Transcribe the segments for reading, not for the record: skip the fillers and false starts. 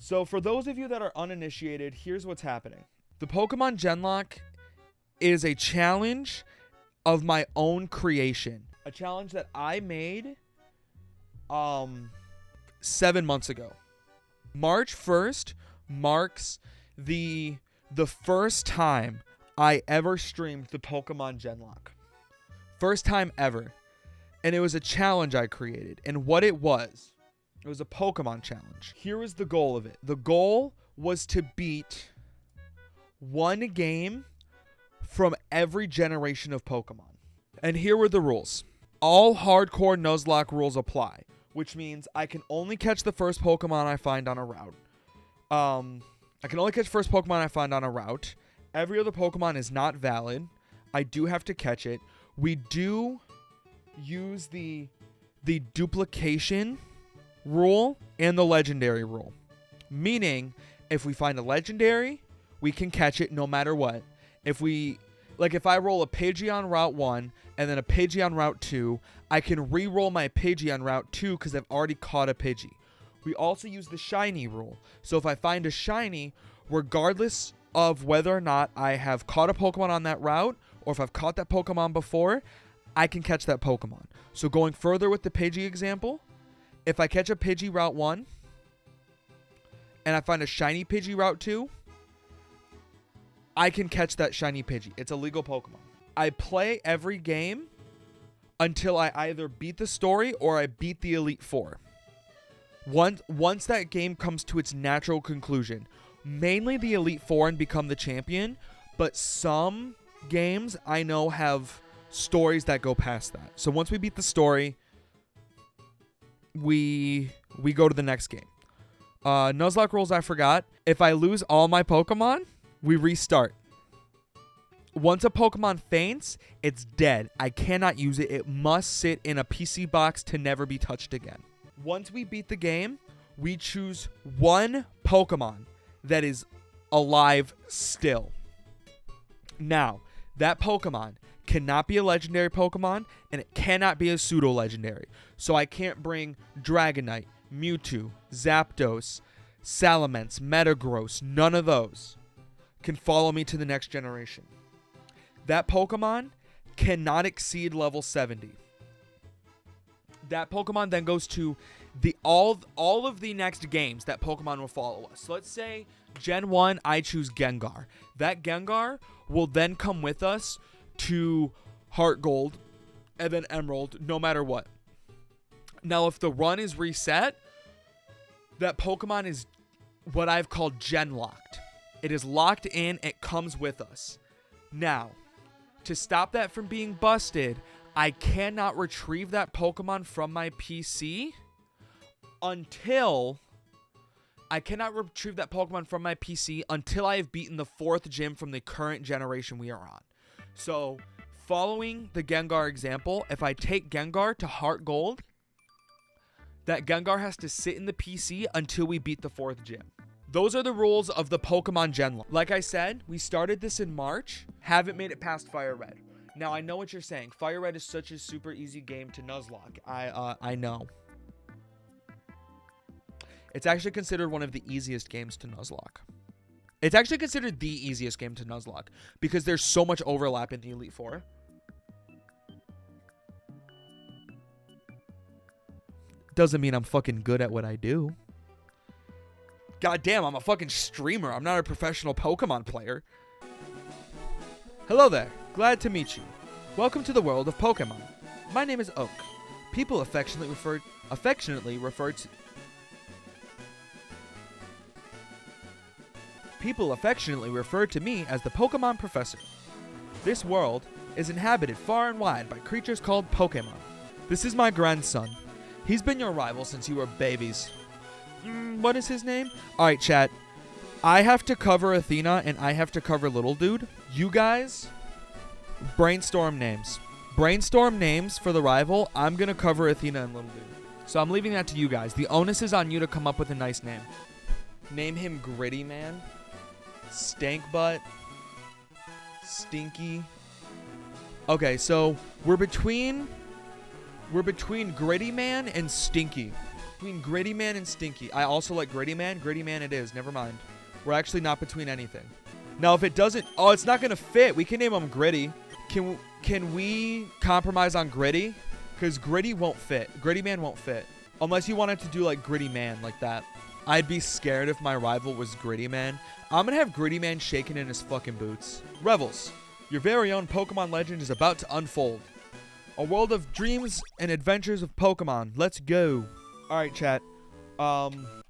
So for those of you that are uninitiated, here's what's happening. The Pokemon Genlock is a challenge of my own creation. A challenge that I made 7 months ago. March 1st marks the first time I ever streamed the Pokemon Genlock. First time ever. And it was a challenge I created. And what it was a Pokemon challenge. Here was the goal of it. The goal was to beat one game from every generation of Pokemon. And here were the rules. All hardcore Nuzlocke rules apply, which means I can only catch the first Pokemon I find on a route. Every other Pokemon is not valid. I do have to catch it. We do use the duplication rule and the legendary rule. Meaning, if we find a legendary, we can catch it no matter what. If I roll a Pidgey on Route 1 and then a Pidgey on Route 2, I can re-roll my Pidgey on Route 2 because I've already caught a Pidgey. We also use the shiny rule. So if I find a shiny, regardless of whether or not I have caught a Pokemon on that route or if I've caught that Pokemon before, I can catch that Pokemon. So going further with the Pidgey example, if I catch a Pidgey Route 1 and I find a shiny Pidgey Route 2, I can catch that shiny Pidgey. It's a legal Pokemon. I play every game until I either beat the story or I beat the Elite Four. Once that game comes to its natural conclusion, mainly the Elite Four and become the champion, but some games I know have stories that go past that. So once we beat the story, we go to the next game. Nuzlocke rules I forgot. If I lose all my Pokemon, we restart. Once a Pokemon faints, it's dead. I cannot use it. It must sit in a PC box to never be touched again. Once we beat the game, we choose one Pokemon that is alive still. Now, that Pokemon cannot be a legendary Pokemon, and it cannot be a pseudo-legendary. So I can't bring Dragonite, Mewtwo, Zapdos, Salamence, Metagross. None of those can follow me to the next generation. That Pokemon cannot exceed level 70. That Pokemon then goes to all of the next games that Pokemon will follow us. So let's say Gen 1, I choose Gengar. That Gengar will then come with us to Heart Gold and then Emerald, no matter what. Now, if the run is reset, that Pokemon is what I've called Gen Locked. It is locked in. It comes with us. Now, to stop that from being busted, I cannot retrieve that Pokemon from my PC until I have beaten the 4th gym from the current generation we are on. So, following the Gengar example, if I take Gengar to Heart Gold, that Gengar has to sit in the PC until we beat the 4th gym. Those are the rules of the Pokemon Genlock. Like I said, we started this in March, haven't made it past Fire Red. Now, I know what you're saying. Fire Red is such a super easy game to Nuzlocke. I know. It's actually considered one of the easiest games to Nuzlocke. It's actually considered the easiest game to Nuzlocke because there's so much overlap in the Elite Four. Doesn't mean I'm fucking good at what I do. God damn, I'm a fucking streamer. I'm not a professional Pokemon player. Hello there. Glad to meet you. Welcome to the world of Pokemon. My name is Oak. People affectionately refer to me as the Pokemon Professor. This world is inhabited far and wide by creatures called Pokemon. This is my grandson. He's been your rival since you were babies. What is his name? Alright, chat. I have to cover Athena and I have to cover Little Dude. You guys brainstorm names. Brainstorm names for the rival. I'm going to cover Athena and Little Dude. So I'm leaving that to you guys. The onus is on you to come up with a nice name. Name him Gritty Man, Stank Butt, Stinky. Okay, so we're between Gritty Man and Stinky. between Gritty Man and Stinky. I also like Gritty Man. Gritty Man it is. Never mind. We're actually not between anything. Now, if it doesn't... Oh, it's not going to fit. We can name him Gritty. Can we compromise on Gritty? Because Gritty won't fit. Gritty Man won't fit. Unless you wanted to do, like, Gritty Man like that. I'd be scared if my rival was Gritty Man. I'm going to have Gritty Man shaking in his fucking boots. Revels, your very own Pokemon legend is about to unfold. A world of dreams and adventures of Pokemon. Let's go. All right, chat.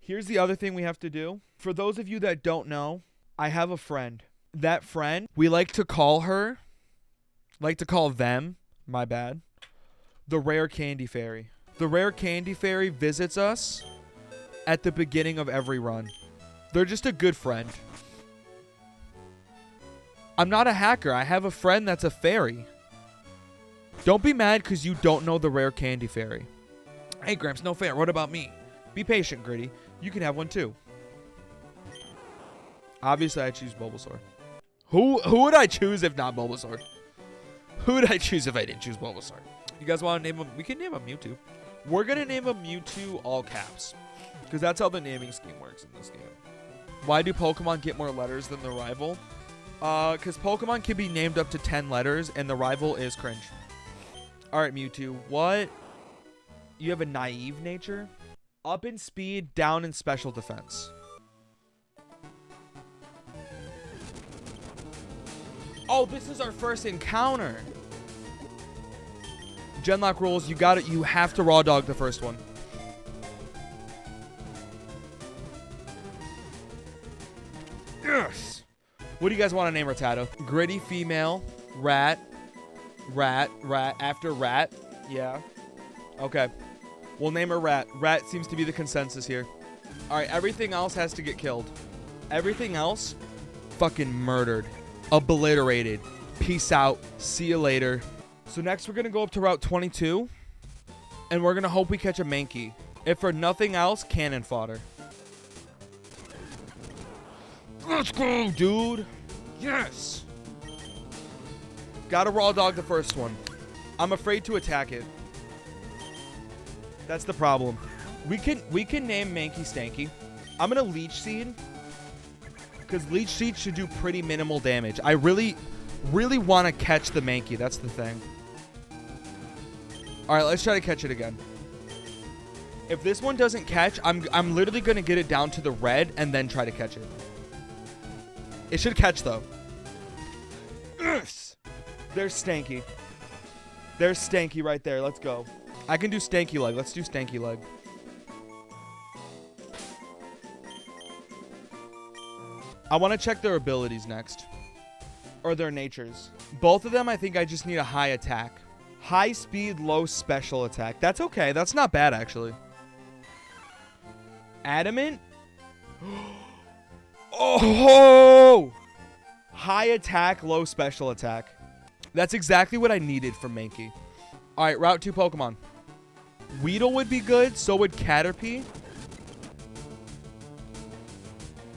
Here's the other thing we have to do. For those of you that don't know, I have a friend. That friend, we like to call them, my bad, the Rare Candy Fairy. The Rare Candy Fairy visits us at the beginning of every run. They're just a good friend. I'm not a hacker. I have a friend that's a fairy. Don't be mad because you don't know the Rare Candy Fairy. Hey, Gramps, no fair. What about me? Be patient, Gritty. You can have one too. Obviously, I choose Bulbasaur. Who would I choose if not Bulbasaur? Who would I choose if I didn't choose Bulbasaur? You guys want to name him? We can name him Mewtwo. We're going to name him Mewtwo all caps. Because that's how the naming scheme works in this game. Why do Pokemon get more letters than the rival? Because Pokemon can be named up to 10 letters, and the rival is cringe. Alright, Mewtwo. What? You have a naive nature? Up in speed, down in special defense. Oh, this is our first encounter. Genlock rules, you got it. You have to raw dog the first one. Yes. What do you guys want to name Rattata? Gritty female, rat, after rat. Yeah. Okay. We'll name her Rat. Rat seems to be the consensus here. All right, everything else has to get killed. Everything else, fucking murdered. Obliterated. Peace out. See you later. So next we're going to go up to Route 22. And we're going to hope we catch a Mankey. If for nothing else, cannon fodder. Let's go, dude. Yes. Gotta raw dog the first one. I'm afraid to attack it. That's the problem. We can name Mankey Stanky. I'm gonna Leech Seed. Because Leech Seed should do pretty minimal damage. I really want to catch the Mankey. That's the thing. Alright, let's try to catch it again. If this one doesn't catch, I'm literally gonna get it down to the red and then try to catch it. It should catch though. Yes! There's Stanky. There's Stanky right there. Let's go. I can do Stanky Leg. Let's do Stanky Leg. I want to check their abilities next. Or their natures. Both of them, I think I just need a high attack. High speed, low special attack. That's okay. That's not bad, actually. Adamant? Oh! High attack, low special attack. That's exactly what I needed from Mankey. Alright, Route 2 Pokemon. Weedle would be good. So would Caterpie.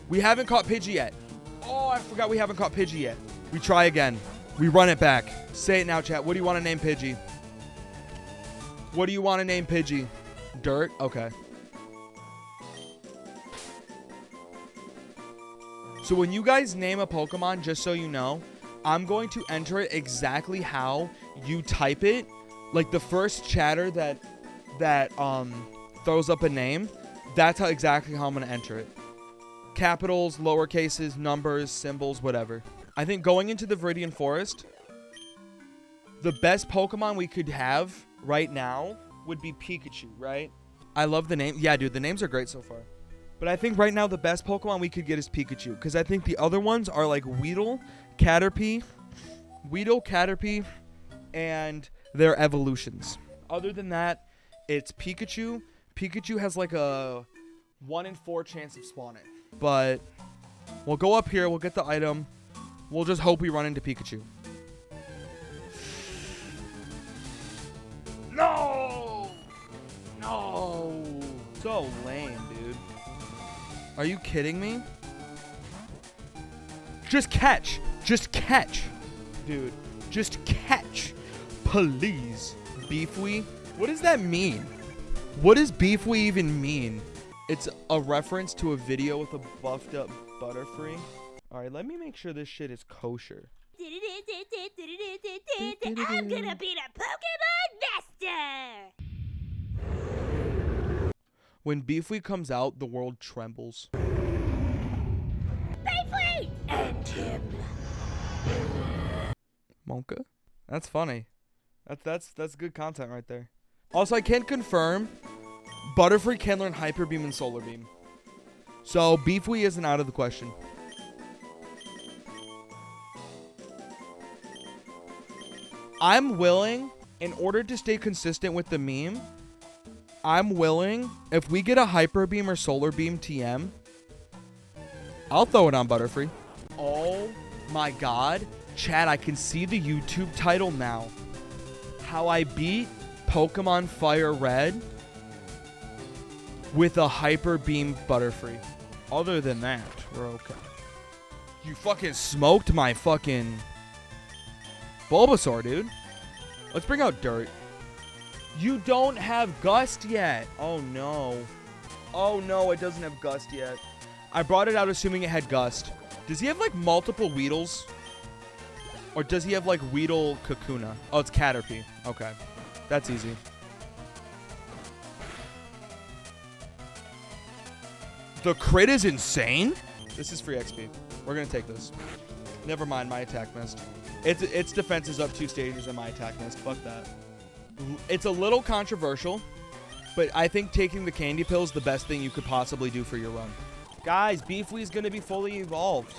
We haven't caught Pidgey yet. Oh, I forgot we haven't caught Pidgey yet. We try again. We run it back. Say it now, chat. What do you want to name Pidgey? What do you want to name Pidgey? Dirt? Okay. So when you guys name a Pokemon, just so you know, I'm going to enter it exactly how you type it. Like the first chatter that throws up a name, that's exactly how I'm going to enter it. Capitals, lower cases, numbers, symbols, whatever. I think going into the Viridian Forest, the best Pokemon we could have right now would be Pikachu, right? I love the name. Yeah, dude, the names are great so far. But I think right now the best Pokemon we could get is Pikachu. Because I think the other ones are like Weedle, Caterpie, and their evolutions. Other than that, it's Pikachu. Pikachu has like a 1 in 4 chance of spawning. But we'll go up here. We'll get the item. We'll just hope we run into Pikachu. No! No! So lame, dude. Are you kidding me? Just catch. Just catch. Dude, just catch. Please. Beefy? What does that mean? What does Beefy even mean? It's a reference to a video with a buffed up Butterfree. All right, let me make sure this shit is kosher. I'm gonna beat a Pokemon Master! When Beefy comes out, the world trembles. Beefy! End him. Monka? That's funny. That's good content right there. Also, I can confirm Butterfree can learn Hyper Beam and Solar Beam. So Beefy isn't out of the question. I'm willing, in order to stay consistent with the meme, I'm willing, if we get a Hyper Beam or Solar Beam TM, I'll throw it on Butterfree. Oh my god. Chat, I can see the YouTube title now. How I beat Pokemon Fire Red with a Hyper Beam Butterfree. Other than that, we're okay. You fucking smoked my fucking Bulbasaur, dude. Let's bring out Dirt. You don't have Gust yet. Oh, no. Oh, no, it doesn't have Gust yet. I brought it out assuming it had Gust. Does he have, like, multiple Weedles? Or does he have, like, Weedle Kakuna? Oh, it's Caterpie. Okay. That's easy. The crit is insane? This is free XP. We're going to take this. Never mind, my attack missed. Its defense is up 2 stages and my attack missed. Fuck that. It's a little controversial, but I think taking the candy pill is the best thing you could possibly do for your run. Guys, Beefy is going to be fully evolved.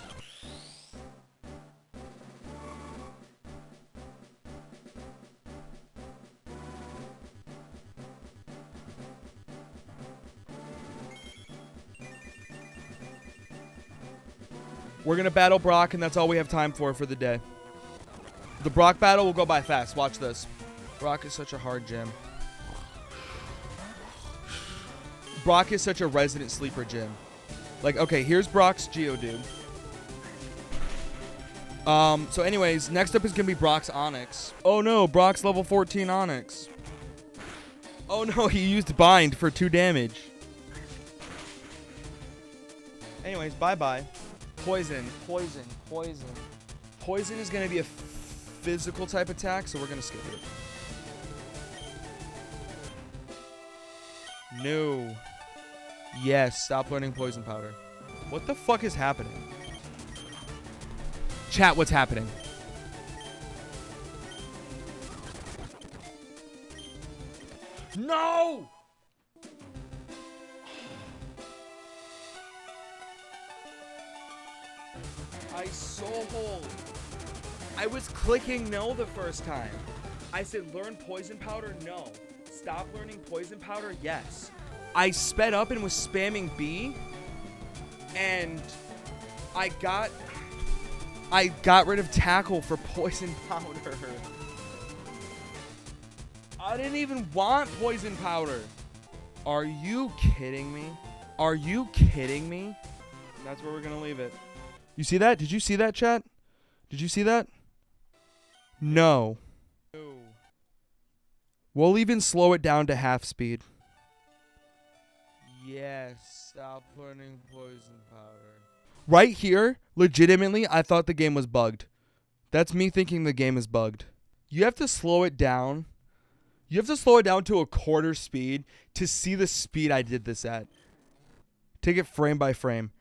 We're going to battle Brock, and that's all we have time for the day. The Brock battle will go by fast. Watch this. Brock is such a hard gym. Brock is such a resident sleeper gym. Like, okay, here's Brock's Geodude. So anyways, next up is going to be Brock's Onix. Oh no, Brock's level 14 Onix. Oh no, he used Bind for 2 damage. Anyways, bye-bye. Poison, poison, poison. Poison is going to be a physical type attack, so we're going to skip it. No. Yes, stop learning Poison Powder. What the fuck is happening? Chat, what's happening? No! I was clicking no the first time. I said learn Poison Powder, no. Stop learning Poison Powder, yes. I sped up and was spamming B, and I got rid of Tackle for Poison Powder. I didn't even want Poison Powder. Are you kidding me? Are you kidding me? That's where we're gonna leave it. You see that? Did you see that, chat? Did you see that? No. We'll even slow it down to half speed. Yes, stop learning Poison Powder. Right here, legitimately, I thought the game was bugged. That's me thinking the game is bugged. You have to slow it down. You have to slow it down to a quarter speed to see the speed I did this at. Take it frame by frame.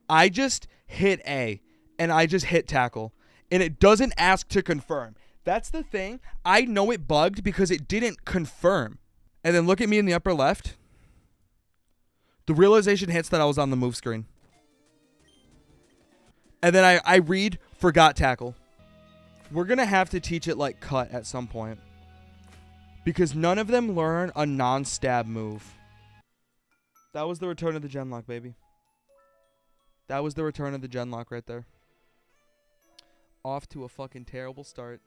I just hit A, and I just hit Tackle. And it doesn't ask to confirm. That's the thing. I know it bugged because it didn't confirm. And then look at me in the upper left. The realization hits that I was on the move screen. And then I read, forgot Tackle. We're going to have to teach it like Cut at some point. Because none of them learn a non-stab move. That was the return of the Genlock, baby. That was the return of the Genlock right there. Off to a fucking terrible start.